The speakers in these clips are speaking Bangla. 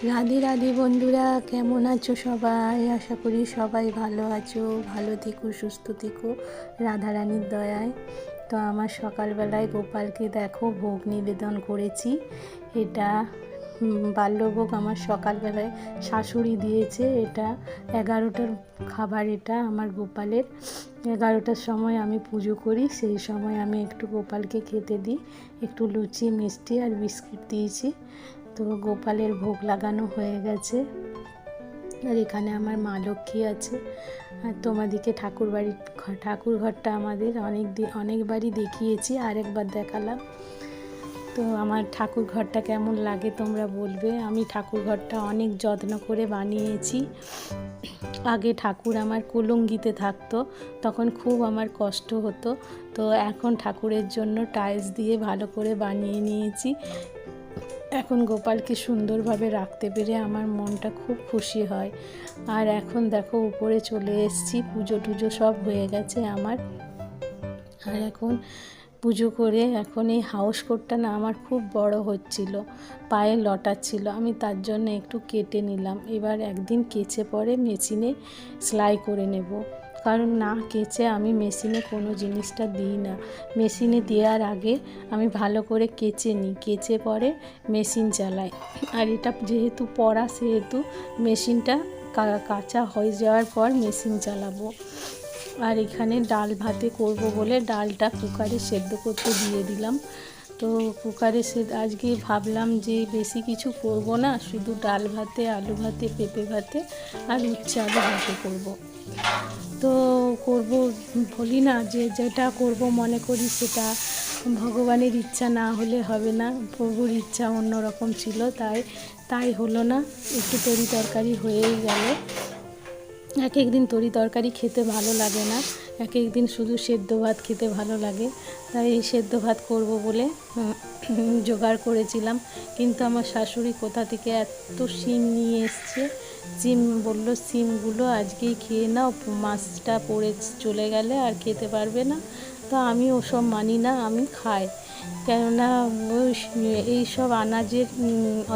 রাধে রাধে বন্ধুরা, কেমন আছো সবাই? আশা করি সবাই ভালো আছো। ভালো থেকো, সুস্থ থেকো রাধারানীর দয়ায়। তো আমার সকালবেলায় গোপালকে দেখো ভোগ নিবেদন করেছি। এটা বাল্যভোগ আমার সকালবেলায় শাশুড়ি দিয়েছে। এটা 11টার খাবার, এটা আমার গোপালের। 11টার সময় আমি পুজো করি, সেই সময় আমি একটু গোপালকে খেতে দিই। একটু লুচি, মিষ্টি আর বিস্কুট দিয়েছি। তো গোপালের ভোগ লাগানো হয়ে গেছে। আর এখানে আমার মা লক্ষ্মী আছে। আর তোমাদেরকে ঠাকুর ঘরটা আমাদের অনেকবারই দেখিয়েছি, আরেকবার দেখালাম। তো আমার ঠাকুর ঘরটা কেমন লাগে তোমরা বলবে। আমি ঠাকুর ঘরটা অনেক যত্ন করে বানিয়েছি। আগে ঠাকুর আমার কুলুঙ্গিতে থাকতো, তখন খুব আমার কষ্ট হতো। তো এখন ঠাকুরের জন্য টাইলস দিয়ে ভালো করে বানিয়ে নিয়েছি। এখন গোপালকে সুন্দরভাবে রাখতে পেরে আমার মনটা খুব খুশি হয়। আর এখন দেখো উপরে চলে এসেছি, পুজো টুজো সব হয়ে গেছে আমার। আর এখন পুজো করে এখন এই হাউস কোটটা না আমার খুব বড় হচ্ছিল, পায়ে লটাচ্ছিল। আমি তার জন্য একটু কেটে নিলাম। এবার একদিন কেচে পরে মেশিনে সেলাই করে নেব, কারণ না কেচে আমি মেশিনে কোনো জিনিসটা দিই না। মেশিনে দেওয়ার আগে আমি ভালো করে কেচে নিই, কেচে পরে মেশিন চালাই। আর এটা যেহেতু পড়া, সেহেতু মেশিনটা কাঁচা হয়ে যাওয়ার পর মেশিন চালাবো। আর এখানে ডাল ভাতে করব বলে ডালটা কুকারে সেদ্ধ করতে দিয়ে দিলাম। তো কুকারে আজকে ভাবলাম যে বেশি কিছু করব না, শুধু ডাল ভাতে, আলু ভাতে, পেঁপে ভাতে আর উচ্ছে আলু ভাতে করব। তো করব, বলি না যে যেটা করব মনে করি সেটা ভগবানের ইচ্ছা না হলে হবে না। প্রভুর ইচ্ছা অন্যরকম ছিল, তাই হলো না। একটু তরি তরকারি হয়েই গেল। এক এক দিন তরি তরকারি খেতে ভালো লাগে না, এক এক দিন শুধু সেদ্ধ ভাত খেতে ভালো লাগে। তাই সেদ্ধ ভাত করব বলে জোগাড় করেছিলাম। কিন্তু আমার শাশুড়ি কোথা থেকে এত শিম নিয়ে এসছে। শিম বলল, শিমগুলো আজকেই খেয়ে নাও, মাছটা পড়ে চলে গেলে আর খেতে পারবে না। তো আমি ওসব মানি না, আমি খাই। কেননা এই সব আনাজের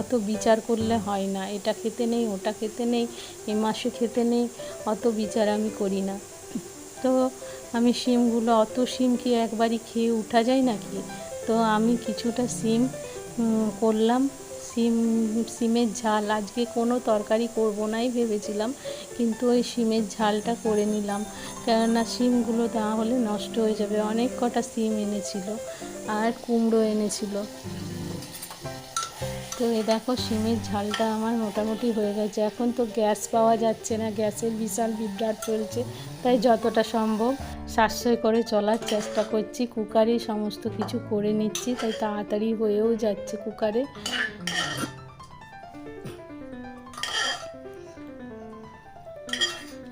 অত বিচার করলে হয় না। এটা খেতে নেই, ওটা খেতে নেই, এই মাসে খেতে নেই, অত বিচার আমি করি না। তো আমি শিমগুলো, অত শিম কি একবারই খেয়ে উঠা যায় নাকি? তো আমি কিছুটা শিম করলাম। শিমের ঝাল, আজকে কোনো তরকারি করব নাই ভেবেছিলাম, কিন্তু ওই শিমের ঝালটা করে নিলাম। কেননা শিমগুলো না হলে নষ্ট হয়ে যাবে। অনেক কটা শিম এনেছিল আর কুমড়ো এনেছিল। তো এই দেখো শিমের ঝালটা আমার মোটামুটি হয়ে গেছে। এখন তো গ্যাস পাওয়া যাচ্ছে না, গ্যাসের বিশাল বিভ্রাট চলছে, তাই যতটা সম্ভব সাশ্রয় করে চলার চেষ্টা করছি। কুকারেই সমস্ত কিছু করে নিচ্ছি, তাই তাড়াতাড়ি হয়েও যাচ্ছে কুকারে।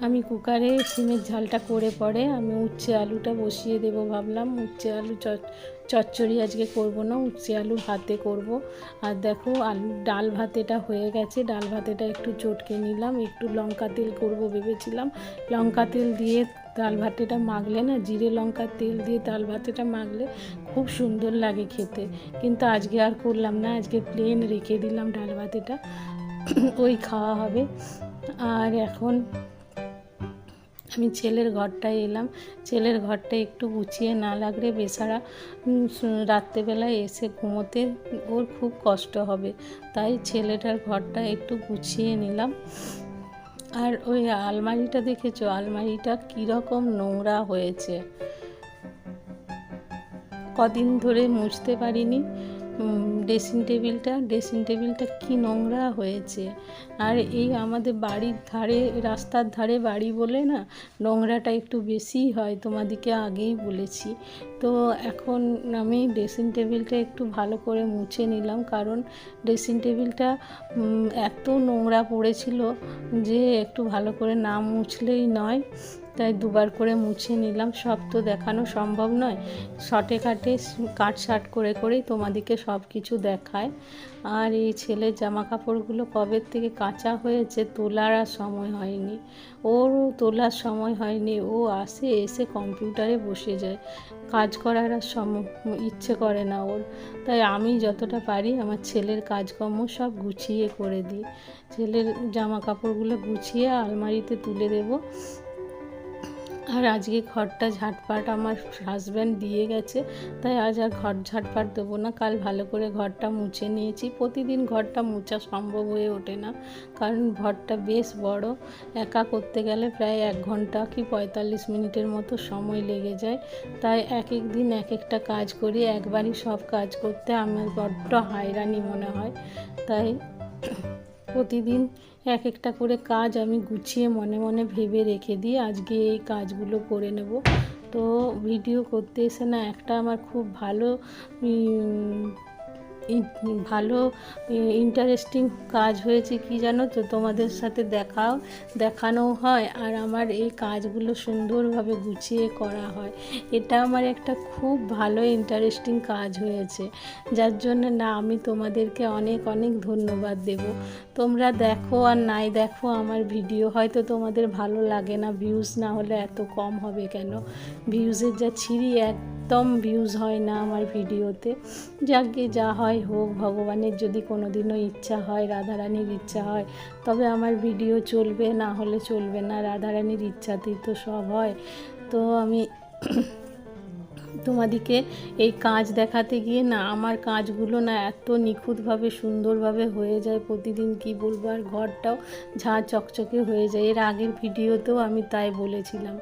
আমি কুকারে শিমের ঝালটা করে পরে আমি উচ্ছে আলুটা বসিয়ে দেবো ভাবলাম। উচ্ছে আলু চচ্চড়ি আজকে করব না, উচ্ছে আলু ভাতে করব। আর দেখো ডাল ভাতেটা হয়ে গেছে। ডাল ভাতেটা একটু চটকে নিলাম, একটু লঙ্কা তেল করব ভেবেছিলাম। লঙ্কা তেল দিয়ে ডাল ভাতেটা মাখলে না, জিরে লঙ্কার তেল দিয়ে ডাল ভাতেটা মাখলে খুব সুন্দর লাগে খেতে। কিন্তু আজকে আর করলাম না, আজকে প্লেন রেখে দিলাম ডাল ভাতেটা, ওই খাওয়া হবে। আর এখন আমি ছেলের ঘরটায় এলাম। ছেলের ঘরটা একটু গুছিয়ে না লাগলে বেচারা রাত্রেবেলায় এসে ঘুমোতে ওর খুব কষ্ট হবে, তাই ছেলেটার ঘরটা একটু গুছিয়ে নিলাম। আর ওই আলমারিটা দেখেছো, আলমারিটা কীরকম নোংরা হয়েছে। কদিন ধরে মুছতে পারিনি। ড্রেসিং টেবিলটা কি নোংরা হয়েছে। আর এই আমাদের বাড়ির ধারে, রাস্তার ধারে বাড়ি বলে না, নোংরাটা একটু বেশিই হয়, তোমাদেরকে আগেই বলেছি। তো এখন আমি ড্রেসিং টেবিলটা একটু ভালো করে মুছে নিলাম, কারণ ড্রেসিং টেবিলটা এত নোংরা পড়েছিল যে একটু ভালো করে না মুছলেই নয়। তাই দুবার করে মুছে নিলাম। সব তো দেখানো সম্ভব নয়, শর্টে কাট করেই তোমাদেরকে সব কিছু দেখায়। আর এই ছেলের জামা কাপড়গুলো কবে থেকে কাঁচা হয়েছে, তোলার আর সময় হয়নি। ওরও তোলার সময় হয়নি, ও এসে কম্পিউটারে বসে যায়। কাজ করার আর ইচ্ছে করে না ওর। তাই আমি যতটা পারি আমার ছেলের কাজকর্ম সব গুছিয়ে করে দিই। ছেলের জামা কাপড়গুলো গুছিয়ে আলমারিতে তুলে দেবো। আর আজকে ঘরটা ঝাঁটপাট আমার হাজব্যান্ড দিয়ে গেছে, তাই আজ আর ঘর ঝাঁটপাট দেবো না। কাল ভালো করে ঘরটা মুছে নিয়েছি। প্রতিদিন ঘরটা মোছা সম্ভব হয়ে ওঠে না, কারণ ঘরটা বেশ বড়। একা করতে গেলে প্রায় 1 ঘন্টা কি 45 মিনিটের মতো সময় লেগে যায়। তাই এক এক দিন এক একটা কাজ করি, একবারই সব কাজ করতে আমার বড্ড হয়রানি মনে হয়। তাই প্রতিদিন এক একটা করে কাজ আমি গুছিয়ে মনে মনে ভেবে রেখে দিই আজকে এই কাজগুলো করে নেব। তো ভিডিও করতে এসে না একটা আমার খুব ভালো ভালো ইন্টারেস্টিং কাজ হয়েছে কি জানো তো, তোমাদের সাথে দেখানো হয় আর আমার এই কাজগুলো সুন্দরভাবে গুছিয়ে করা হয়। এটা আমার একটা খুব ভালো ইন্টারেস্টিং কাজ হয়েছে, যার জন্য না আমি তোমাদেরকে অনেক অনেক ধন্যবাদ দেব। তোমরা দেখো আর নাই দেখো আমার ভিডিও, হয়তো তোমাদের ভালো লাগে না। ভিউজ না হলে এত কম হবে কেন? ভিউজের যা ছিঁড়ি, একদম ভিউজ হয় না আমার ভিডিওতে। যাকে যা হয় হোক, ভগবানের যদি কোনো দিনও ইচ্ছা হয়, রাধারানীর ইচ্ছা হয়, তবে আমার ভিডিও চলবে, না হলে চলবে না। রাধারানীর ইচ্ছাতেই তো সব হয়। তো আমি তোমাদিকে এই কাজ দেখাতে গিয়ে না আমার কাজগুলো না এত নিখুঁতভাবে সুন্দরভাবে হয়ে যায় প্রতিদিন, কি বলবো। আর ঘরটাও ঝাঁ চকচকে হয়ে যায়। এর আগের ভিডিওতেও আমি তাই বলেছিলাম।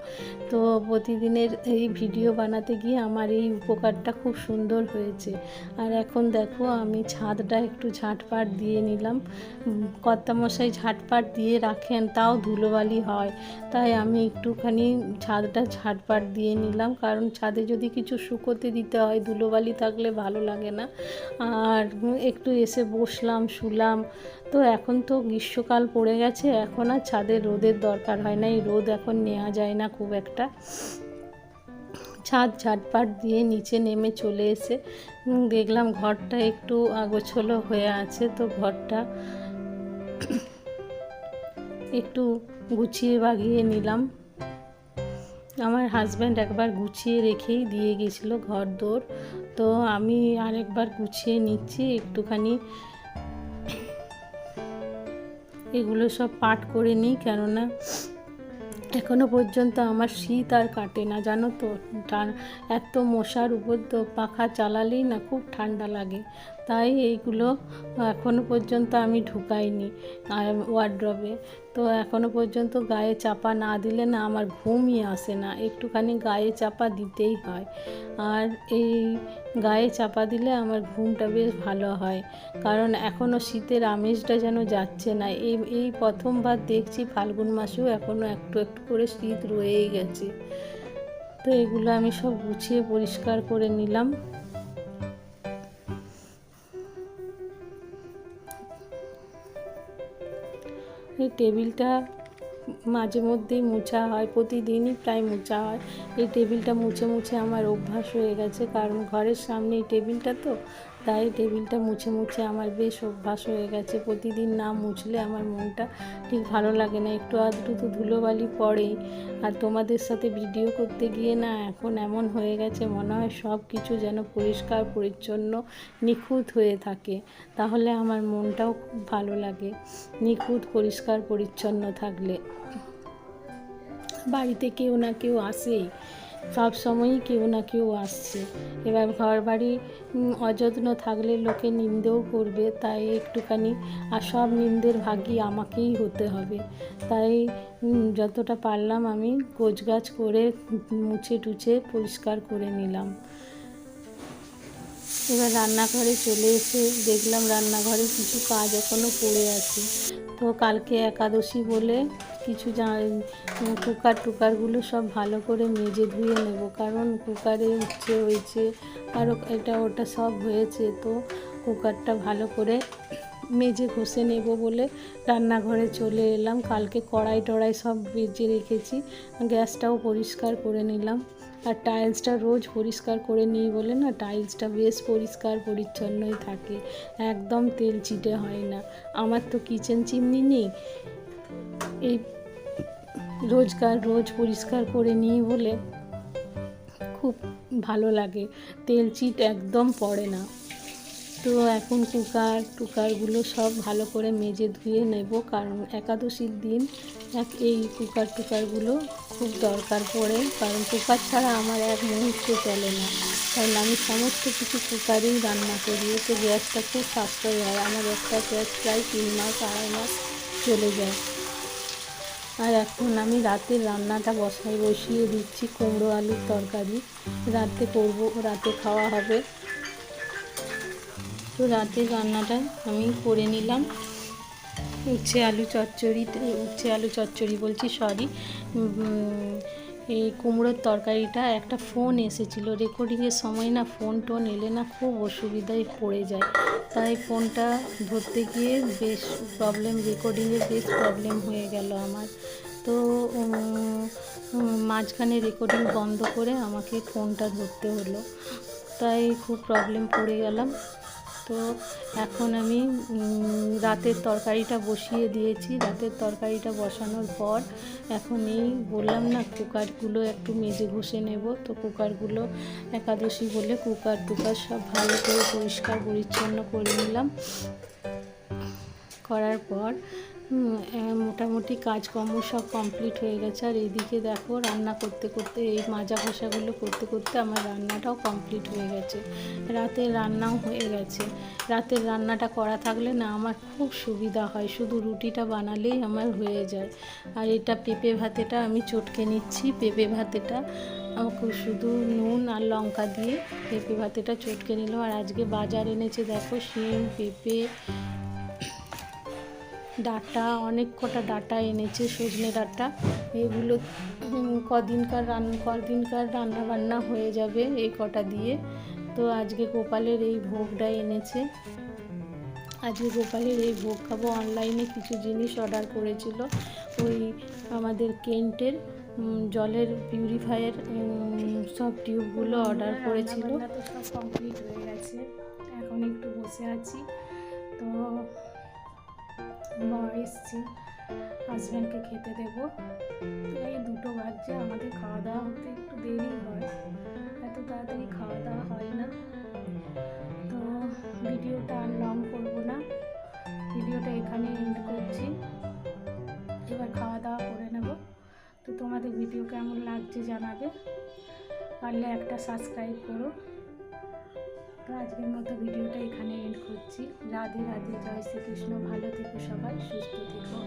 তো প্রতিদিনের এই ভিডিও বানাতে গিয়ে আমার এই উপকারটা খুব সুন্দর হয়েছে। আর এখন দেখো আমি ছাদটা একটু ঝাঁটপাট দিয়ে নিলাম। কর্তামশাই ঝাঁটপাট দিয়ে রাখেন, তাও ধুলোবালি হয়, তাই আমি একটুখানি ছাদটা ঝাঁটপাট দিয়ে নিলাম। কারণ ছাদে যদি কিছু শুকোতে দিতে হয়, ধুলোবালি থাকলে ভালো লাগে না। আর একটু এসে বসলাম, শুলাম। তো এখন তো গ্রীষ্মকাল পড়ে গেছে, এখন আর ছাদে রোদের দরকার হয় না। এই রোদ এখন নেওয়া যায় না খুব একটা। ছাদ ঝাঁটপাট দিয়ে নিচে নেমে চলে এসে দেখলাম ঘরটা একটু আগোছালো হয়ে আছে। তো ঘরটা একটু গুছিয়ে বাগিয়ে নিলাম। আমার হাজব্যান্ড একবার গুছিয়ে রেখেই দিয়ে গেছিলো ঘর দোর, তো আমি আরেকবার গুছিয়ে নিচ্ছি একটুখানি। এগুলো সব পাট করে নিই, কেননা এখনও পর্যন্ত আমার শীত আর কাটে না, জানো তো। এত মশার উপর তো পাখা চালালেই না খুব ঠান্ডা লাগে। তাই এইগুলো এখনও পর্যন্ত আমি ঢুকাইনি ওয়ার্ড্রবে। তো এখনও পর্যন্ত গায়ে চাপা না দিলে না আমার ঘুমই আসে না, একটুখানি গায়ে চাপা দিতেই হয়। আর এই গায়ে চাপা দিলে আমার ঘুমটা বেশ ভালো হয়, কারণ এখনও শীতের আমেজটা যেন যাচ্ছে না। এই প্রথমবার দেখছি ফাল্গুন মাসেও এখনও একটু একটু করে শীত রয়েই গেছে। তো এগুলো আমি সব গুছিয়ে পরিষ্কার করে নিলাম। এই টেবিলটা মাঝে মধ্যেই মোছা হয়, প্রতিদিনই প্রায় মোছা হয়। এই টেবিলটা মুছে মুছে আমার অভ্যাস হয়ে গেছে, কারণ ঘরের সামনে এই টেবিলটা তো, তাই টেবিলটা মুছে মুছে আমার বেশ অভ্যাস হয়ে গেছে। প্রতিদিন না মুছলে আমার মনটা ঠিক ভালো লাগে না, একটু আধটু তো ধুলোবালি পড়েই। আর তোমাদের সাথে ভিডিও করতে গিয়ে না এখন এমন হয়ে গেছে, মনে হয় সব কিছু যেন পরিষ্কার পরিচ্ছন্ন নিখুঁত হয়ে থাকে, তাহলে আমার মনটাও খুব ভালো লাগে নিখুঁত পরিষ্কার পরিচ্ছন্ন থাকলে। বাড়িতে কেউ না কেউ আসেই, সব সময়ই কেউ না কেউ আসছে। এবার ঘর বাড়ি অযত্ন থাকলে লোকে নিন্দেও করবে, তাই একটুখানি, আর সব নিন্দের ভাগী আমাকেই হতে হবে। তাই যতটা পারলাম আমি গোছগাছ করে মুছে টুছে পরিষ্কার করে নিলাম। এবার রান্নাঘরে চলে এসে দেখলাম রান্নাঘরে কিছু কাজ এখনও পড়ে আছে। তো কালকে একাদশী বলে কিছু কুকারগুলো সব ভালো করে মেজে ধুয়ে নেব, কারণ কুকারে উচ্ছে হয়েছে আরও এটা ওটা সব হয়েছে। তো কুকারটা ভালো করে মেজে ঘষে নেব বলে রান্নাঘরে চলে এলাম। কালকে কড়াই টড়াই সব বেজে রেখেছি, গ্যাসটাও পরিষ্কার করে নিলাম। আর টাইলসটা রোজ পরিষ্কার করে নিই বলে না টাইলসটা বেশ পরিষ্কার পরিচ্ছন্নই থাকে, একদম তেল চিটে হয় না। আমার তো কিচেন চিমনি নেই, এই রোজ পরিষ্কার করে নিই বলে খুব ভালো লাগে, তেল চিট একদম পড়ে না। তো এখন টুকারগুলো সব ভালো করে মেজে ধুয়ে নেব, কারণ একাদশীর দিন এই টুকারগুলো খুব দরকার পড়ে, কারণ কুকার ছাড়া আমার এক মুহূর্ত চলে না, কারণ আমি সমস্ত কিছু কুকারেই রান্না করি, তো গ্যাসটা খুব সাশ্রয় হয়। আমার একটা গ্যাস প্রায় 3 মাস 2.5 মাস চলে যায়। আর এখন আমি রাতের রান্নাটা বসিয়ে দিচ্ছি, কুমড়ো আলুর তরকারি রাতে করব, রাতে খাওয়া হবে। তো রাতের রান্নাটা আমি করে নিলাম। উচ্ছে আলু চচ্চড়ি বলছি, সরি, এই কুমড়োর তরকারিটা একটা ফোন এসেছিলো, রেকর্ডিংয়ের সময় না ফোন টোন এলে না খুব অসুবিধায় পড়ে যায়, তাই ফোনটা ধরতে গিয়ে বেশ রেকর্ডিংয়ের বেশ প্রবলেম হয়ে গেল আমার। তো মাঝখানে রেকর্ডিং বন্ধ করে আমাকে ফোনটা ধরতে হলো, তাই খুব প্রবলেম পড়ে গেলাম। তো এখন আমি রাতের তরকারিটা বসিয়ে দিয়েছি। রাতের তরকারিটা বসানোর পর এখন এই বললাম না, কুকারগুলো একটু মেজে ঘষে নেব। তো কুকারগুলো একাদশী বলে কুকার সব ভালো করে পরিষ্কার পরিচ্ছন্ন করে নিলাম। করার পর মোটামুটি কাজকর্ম সব কমপ্লিট হয়ে গেছে। আর এইদিকে দেখো, রান্না করতে করতে, এই মাজা ঘষাগুলো করতে করতে আমার রান্নাটাও কমপ্লিট হয়ে গেছে, রাতের রান্নাও হয়ে গেছে। রাতের রান্নাটা করা থাকলে না আমার খুব সুবিধা হয়, শুধু রুটিটা বানালেই আমার হয়ে যায়। আর এটা পেঁপে ভাতেটা আমি চটকে নিচ্ছি। পেঁপে ভাতেটা আমাকে শুধু নুন আর লঙ্কা দিয়ে পেঁপে ভাতেটা চটকে নিলাম। আর আজকে বাজার এনেছে দেখো, শিম, পেঁপে, ডাঁটা, অনেক কটা ডাঁটা এনেছে, সজনে ডাঁটা। এগুলো কদিনকার রান্না বান্না হয়ে যাবে এই কটা দিয়ে। তো আজকে গোপালের এই ভোগটা এনেছে, আজকে গোপালের এই ভোগ খাবো। অনলাইনে কিছু জিনিস অর্ডার করেছিল, ওই আমাদের কেন্টের জলের পিউরিফায়ার সব টিউবগুলো অর্ডার করেছিল। তো সব কমপ্লিট হয়ে গেছে, এখন একটু বসে আছি। তো মা এসছি, হাজব্যান্ডকে খেতে দেবো। এই 2টো বাজছে, আমাদের খাওয়া দাওয়া হতে একটু দেরি হয়, এত তাড়াতাড়ি খাওয়া দাওয়া হয় না। তো ভিডিওটা আর লং করবো না, ভিডিওটা এখানে এন্ড করছি। এবার খাওয়া দাওয়া করে নেব। তো তোমাদের ভিডিও কেমন লাগছে জানাবে, পারলে একটা সাবস্ক্রাইব করো। তো আজকের মতো ভিডিওটা এখানে এন্ড করছি। রাধে রাধে, জয় শ্রীকৃষ্ণ, ভালো থেকো সবাই, সুস্থ থেকো।